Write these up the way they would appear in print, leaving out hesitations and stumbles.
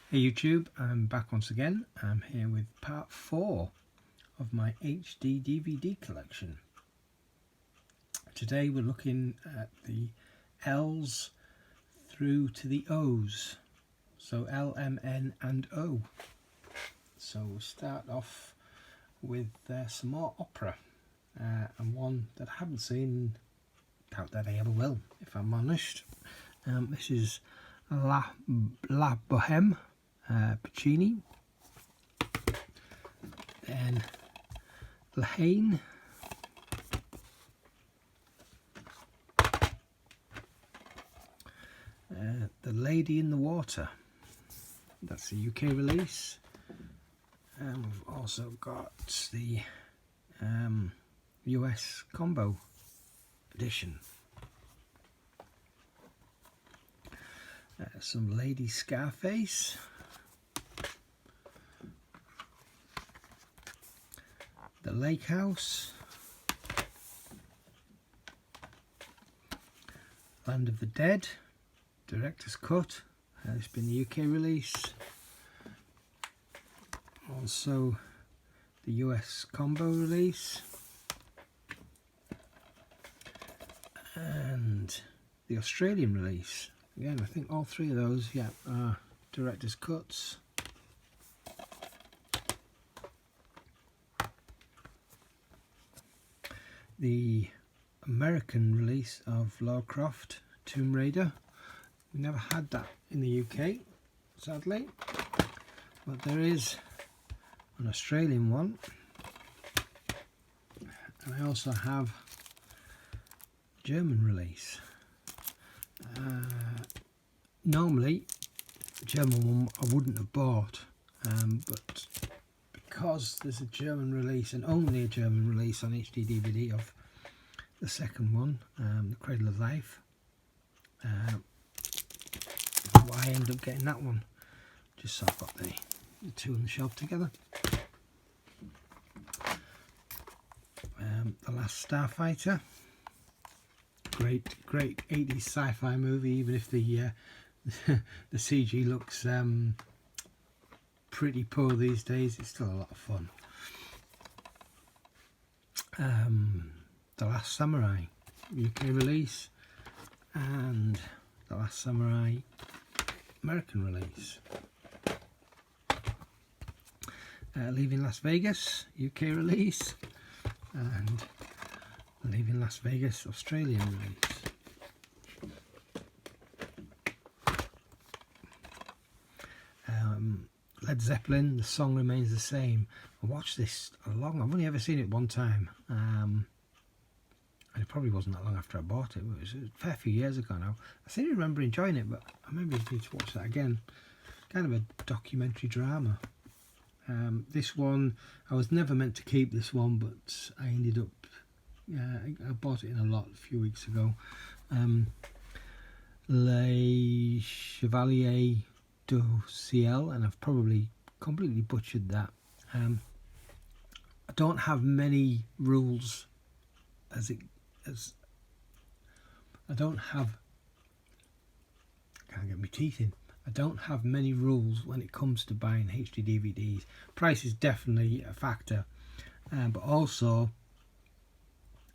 Hey YouTube, I'm back once again. I'm here with part 4 of my HD DVD collection. Today we're looking at the L's through to the O's. So L, M, N and O. So we'll start off with some more opera. And one that I haven't seen, doubt that I ever will, if I'm honest. This is La Bohème. Puccini, then Lahane, The Lady in the Water, that's the UK release, and we've also got the US combo edition. Some Lady Scarface, The Lake House, Land of the Dead, Director's Cut, it's been the UK release, also the US combo release, and the Australian release. Again, I think all three of those, yeah, are Director's Cuts. The American release of Lara Croft Tomb Raider. We never had that in the UK, sadly, but there is an Australian one, and I also have a German release. Normally the German one I wouldn't have bought, but because there's a German release, and only a German release on HD DVD of the second one, The Cradle of Life, I end up getting that one, just so I've got the two on the shelf together. The Last Starfighter, great 80s sci-fi movie, even if the the CG looks pretty poor these days, it's still a lot of fun. The Last Samurai UK release, and The Last Samurai American release. Leaving Las Vegas UK release, and Leaving Las Vegas Australian release. Led Zeppelin, The Song Remains the Same. I watched this I've only ever seen it one time, and it probably wasn't that long after I bought it. It was a fair few years ago now. I seem to remember enjoying it, but I maybe need to watch that again. Kind of a documentary drama. This one, I was never meant to keep this one, but I ended up, I bought it in a lot a few weeks ago. Le Chevalier du Ciel, and I've probably completely butchered that. I don't have many rules I don't have, can't get my teeth in. I don't have many rules when it comes to buying HD DVDs. Price is definitely a factor, but also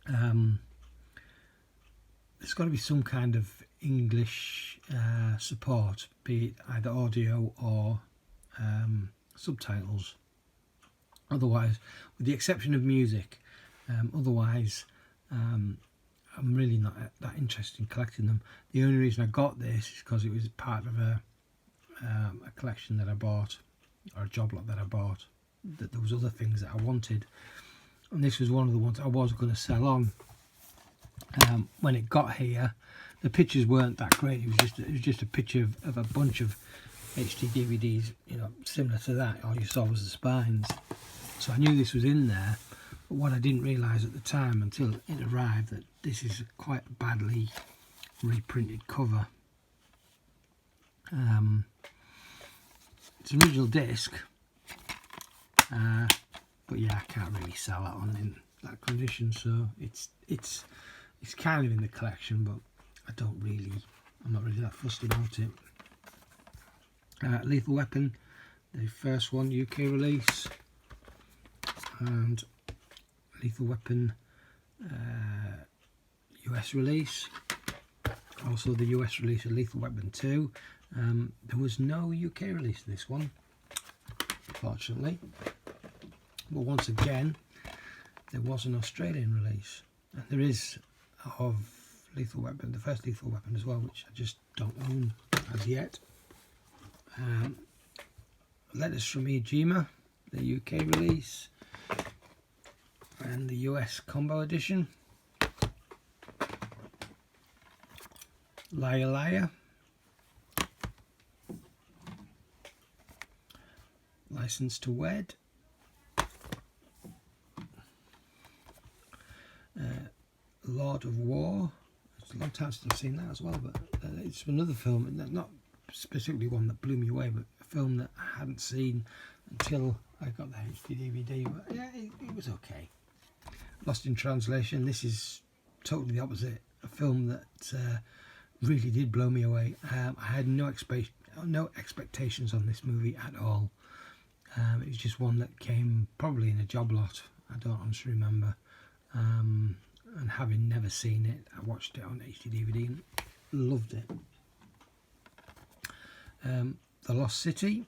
there's got to be some kind of English support, be it either audio or subtitles. Otherwise, with the exception of music, otherwise I'm really not that interested in collecting them. The only reason I got this is because it was part of a collection that I bought, or a job lot that I bought, that there was other things that I wanted, and this was one of the ones I was going to sell on. When it got here, the pictures weren't that great. It was just a picture of a bunch of HD DVDs, you know, similar to that. All you saw was the spines. So I knew this was in there, but what I didn't realise at the time until it arrived, that this is quite a badly reprinted cover. It's an original disc, but yeah, I can't really sell that one in that condition, so it's kind of in the collection, but I'm not really that fussed about it. Lethal Weapon, the first one, UK release, and Lethal Weapon US release. Also the US release of Lethal Weapon 2. There was no UK release of this one, fortunately. But once again, there was an Australian release. And there is of Lethal Weapon, the first Lethal Weapon as well, which I just don't own as yet. Letters from Iwo Jima, the UK release, and the US combo edition. Liar Liar, License to Wed, Lord of War. It's a long time since I've seen that as well, but it's another film, not specifically one that blew me away, but a film that I hadn't seen until I got the HD DVD. But yeah, it was okay. Lost in Translation. This is totally the opposite. A film that really did blow me away. I had no expectations on this movie at all. It was just one that came probably in a job lot. I don't honestly remember. And having never seen it, I watched it on HD DVD and loved it. The Lost City,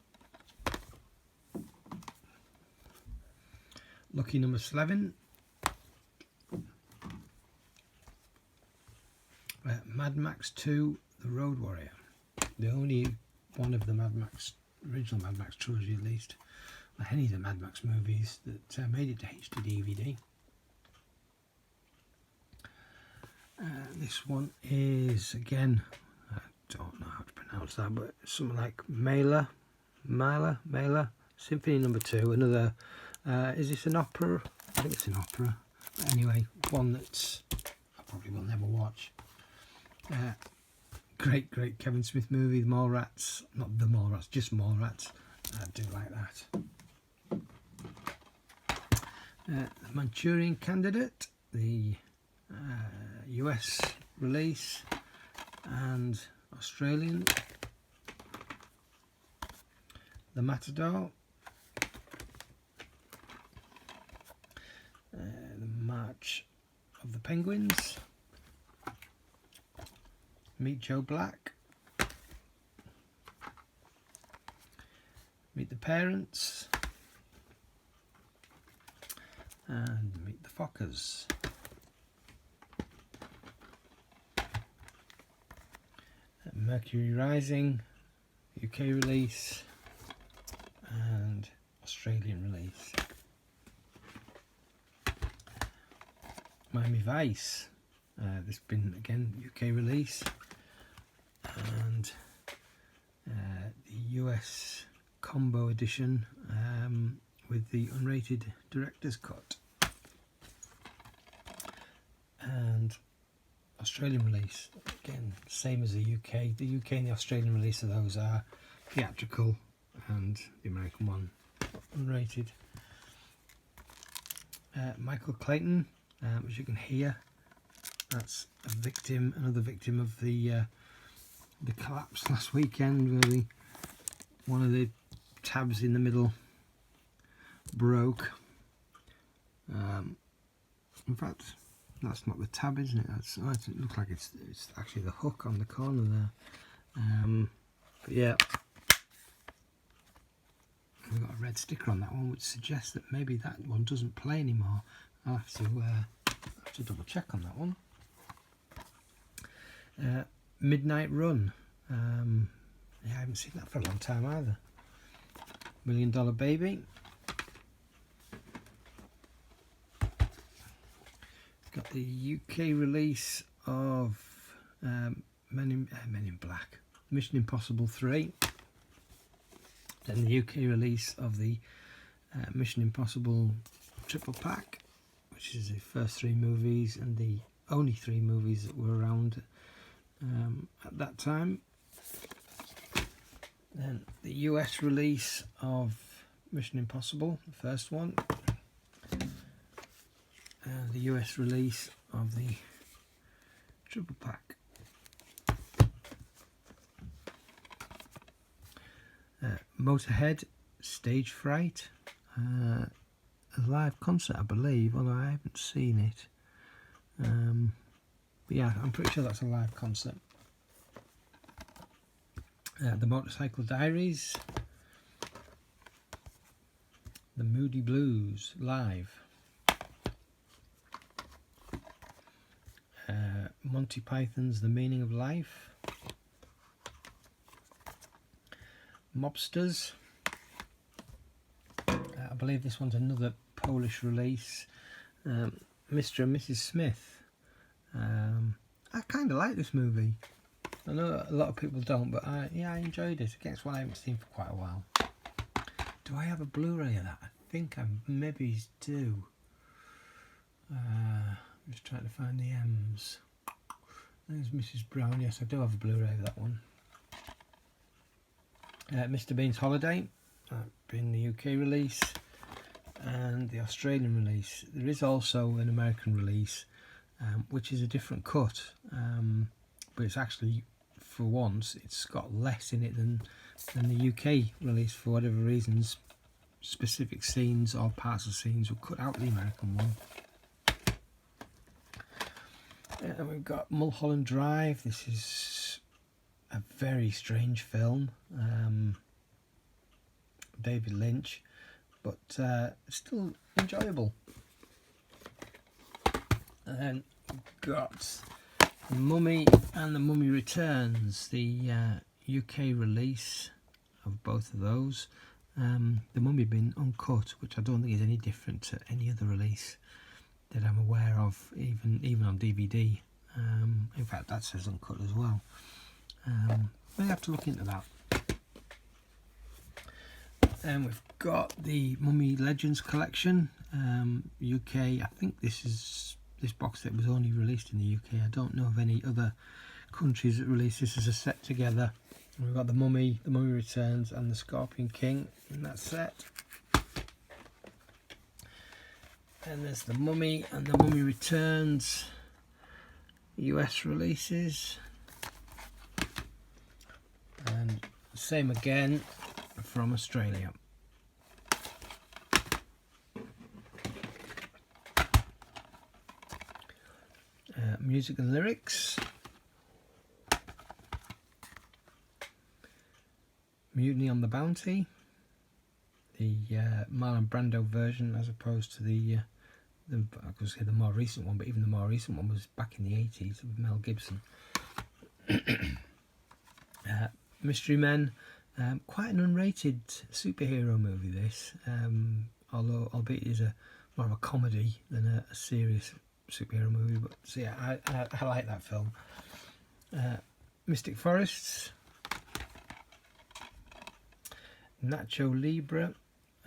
Lucky Number 11, Mad Max 2, The Road Warrior, the only one of the original Mad Max trilogy at least, or any of the Mad Max movies that made it to HD DVD. This one is, again, I don't know how to pronounce that, but something like Mela, Symphony Number 2, another, is this an opera? I think it's an opera, but anyway, one that I probably will never watch. Great Kevin Smith movie, The Mallrats, not The Mallrats, just Mallrats. I do like that. The Manchurian Candidate, the US release and Australian. The Matador, the March of the Penguins, Meet Joe Black, Meet the Parents, and Meet the Fockers. Mercury Rising, UK release and Australian release. Miami Vice, this been again UK release, and the US combo edition with the unrated director's cut, and Australian release, again same as the UK. The UK and the Australian release of those are theatrical and the American one unrated. Michael Clayton, as you can hear, that's another victim of the collapse last weekend, where one of the tabs in the middle broke. In fact, that's not the tab, isn't it? It looks like it's actually the hook on the corner there. But yeah, we've got a red sticker on that one, which suggests that maybe that one doesn't play anymore. I'll have to double check on that one. Midnight Run. Yeah, I haven't seen that for a long time either. $1 Million Baby. Got the UK release of Men in Black, Mission Impossible 3. Then the UK release of the Mission Impossible triple pack, which is the first 3 movies and the only 3 movies that were around at that time. Then the US release of Mission Impossible, the first one. The US release of the triple pack. Motorhead, Stage Fright, a live concert I believe, although I haven't seen it. But yeah, I'm pretty sure that's a live concert. The Motorcycle Diaries, The Moody Blues live, Monty Python's The Meaning of Life, Mobsters. I believe this one's another Polish release. Mr. and Mrs. Smith. I kind of like this movie. I know a lot of people don't, but I enjoyed it. Again, it's one I haven't seen for quite a while. Do I have a Blu-ray of that? I think I maybe do. I'm just trying to find the M's. There's Mrs. Brown. Yes, I do have a Blu-ray of that one. Mr. Bean's Holiday, been the UK release and the Australian release. There is also an American release, which is a different cut, but it's actually, for once, it's got less in it than the UK release. For whatever reasons, specific scenes or parts of scenes were cut out of the American one. And we've got Mulholland Drive. This is a very strange film, David Lynch, but still enjoyable. And then we've got The Mummy and The Mummy Returns, the UK release of both of those. The Mummy being uncut, which I don't think is any different to any other release that I'm aware of, even on DVD. In fact, that says uncut as well. We'll have to look into that. And we've got the Mummy Legends collection, UK. I think this box set was only released in the UK. I don't know of any other countries that release this as a set together. And we've got the Mummy Returns, and the Scorpion King in that set. And there's the Mummy and the Mummy Returns US releases. And same again from Australia. Music and lyrics. Mutiny on the Bounty, the Marlon Brando version, as opposed to the I could say the more recent one, but even the more recent one was back in the 80s with Mel Gibson. Mystery Men, quite an unrated superhero movie this, although albeit it is more of a comedy than a serious superhero movie, but so yeah, I like that film. Mystic Forests, Nacho Libre,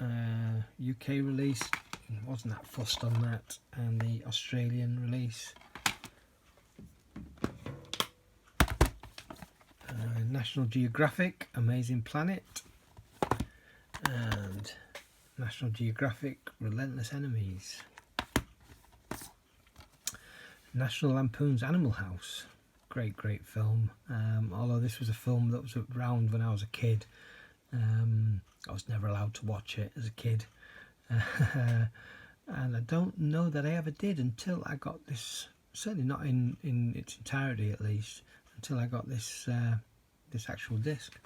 UK release, wasn't that fussed on that, and the Australian release. National Geographic, Amazing Planet, and National Geographic, Relentless Enemies. National Lampoon's Animal House, great film, although this was a film that was around when I was a kid. I was never allowed to watch it as a kid, and I don't know that I ever did until I got this, certainly not in its entirety at least, until I got this this actual disc.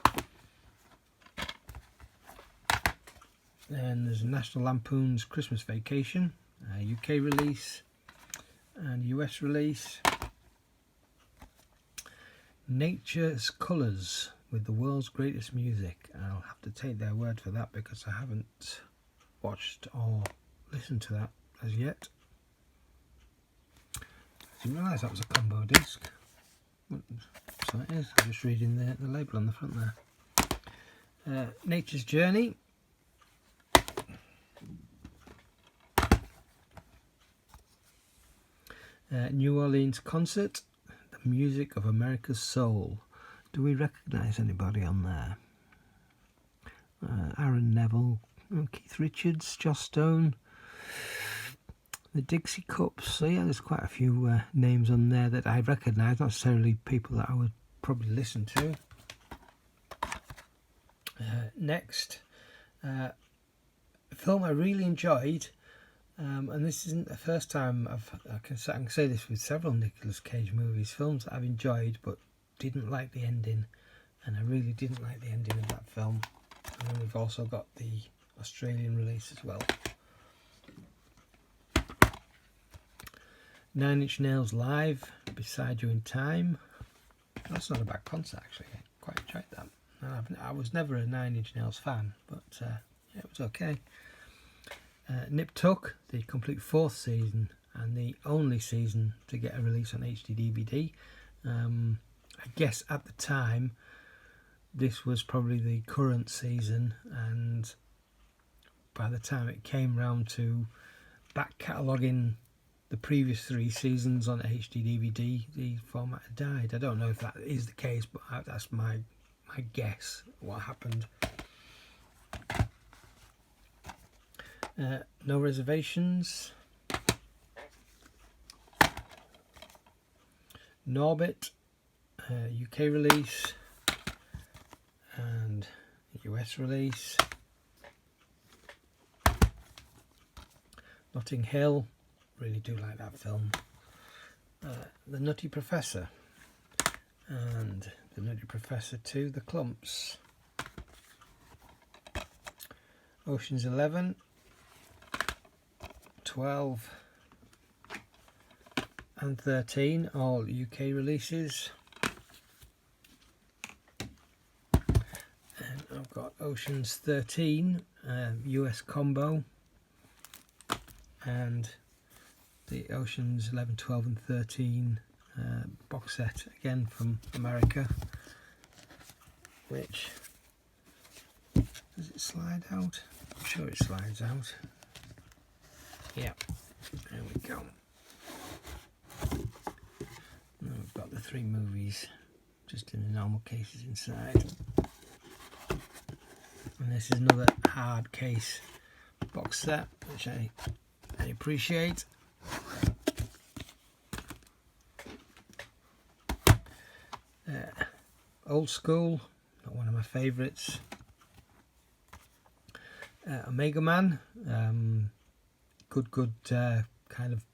Then there's National Lampoon's Christmas Vacation, UK release and US release. Nature's Colours with the World's Greatest Music. I'll have to take their word for that because I haven't watched or listened to that as yet. I didn't realise that was a combo disc. So it is. I'm just reading the label on the front there. Nature's Journey. New Orleans Concert, The Music of America's Soul. Do we recognise anybody on there? Aaron Neville, Keith Richards, Joss Stone, the Dixie Cups. So yeah, there's quite a few names on there that I recognise, not necessarily people that I would probably listen to. next, a film I really enjoyed, and this isn't the first time I can say this with several Nicolas Cage movies, films that I've enjoyed but didn't like the ending, and I really didn't like the ending of that film. And then we've also got the Australian release as well. 9 Inch Nails Live, Beside You in Time. That's not a bad concert actually, I quite enjoyed that. I was never a 9 Inch Nails fan, but yeah, it was okay. Nip Tuck, the complete 4th season and the only season to get a release on HD DVD. I guess at the time this was probably the current season, and by the time it came round to back cataloguing the previous 3 seasons on HD DVD, the format had died. I don't know if that is the case, but that's my guess what happened. No Reservations, Norbit, UK release and US release. Notting Hill, really do like that film. The Nutty Professor and The Nutty Professor 2, The Clumps. Ocean's 11, 12 and 13, all UK releases. And I've got Ocean's 13 US combo, and the Ocean's 11, 12 and 13 box set, again from America, which, does it slide out? I'm sure it slides out. Yeah, there we go. Now we've got the 3 movies just in the normal cases inside. And this is another hard case box set, which I appreciate. Old School, not one of my favourites. Omega Man, good kind of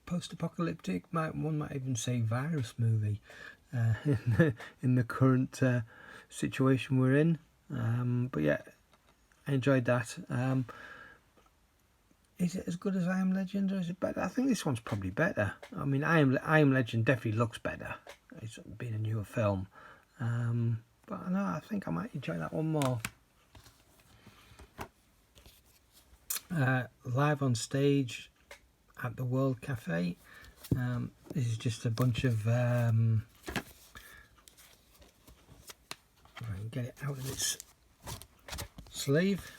post-apocalyptic, one might even say virus movie in the current situation we're in. But yeah, I enjoyed that. Is it as good as I Am Legend, or is it better? I think this one's probably better. I mean, I Am Legend definitely looks better. It's been a newer film. But I know, I think I might enjoy that one more. Live on Stage at the World Cafe. This is just a bunch of if I can get it out of its sleeve.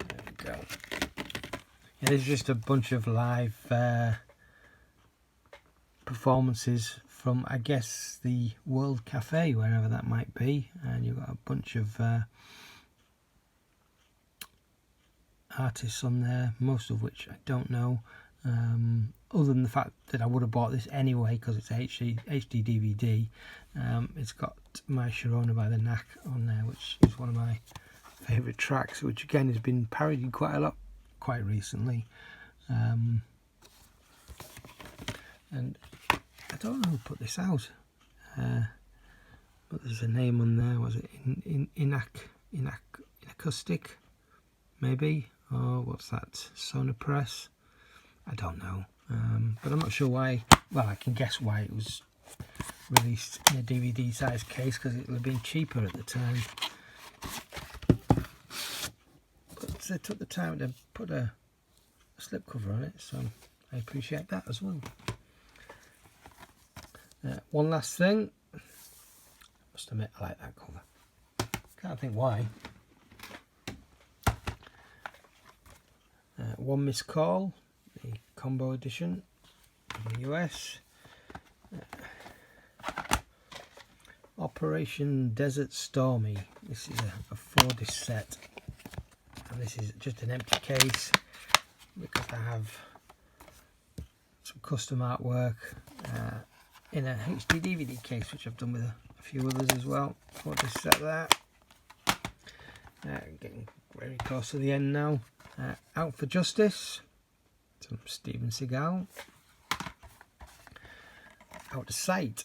There we go. Yeah, there's just a bunch of live performances from, I guess, the World Cafe, wherever that might be, and you've got a bunch of artists on there, most of which I don't know, other than the fact that I would have bought this anyway because it's a HD DVD. It's got My Sharona by the Knack on there, which is one of my favourite tracks, which again has been parodied quite a lot quite recently. And I don't know who put this out, but there's a name on there. Was it in acoustic maybe, or what's that, Sona Press? I don't know, but I'm not sure why. Well, I can guess why it was released in a DVD size case, because it would have been cheaper at the time. But they took the time to put a slipcover on it, so I appreciate that as well. One Last Thing. I must admit, I like that cover. Can't think why. One Missed Call, the combo edition in the US. Operation Desert Stormy. This is a 4-disc set, and this is just an empty case because I have some custom artwork in a HD DVD case, which I've done with a a few others as well. What to set there. Getting very close to the end now. Out for Justice, some Steven Seagal. Out of Sight,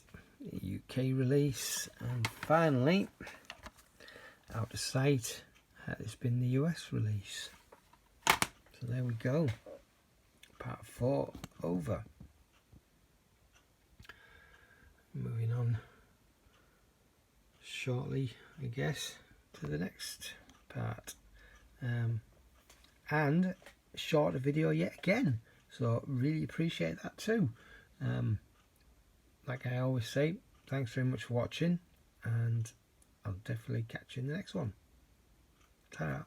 UK release, and finally Out of Sight, it's been the US release. So there we go, part 4 over. Moving on shortly, I guess, to the next part, and shorter video yet again, so really appreciate that too. Like I always say, thanks very much for watching, and I'll definitely catch you in the next one. Ta-ra.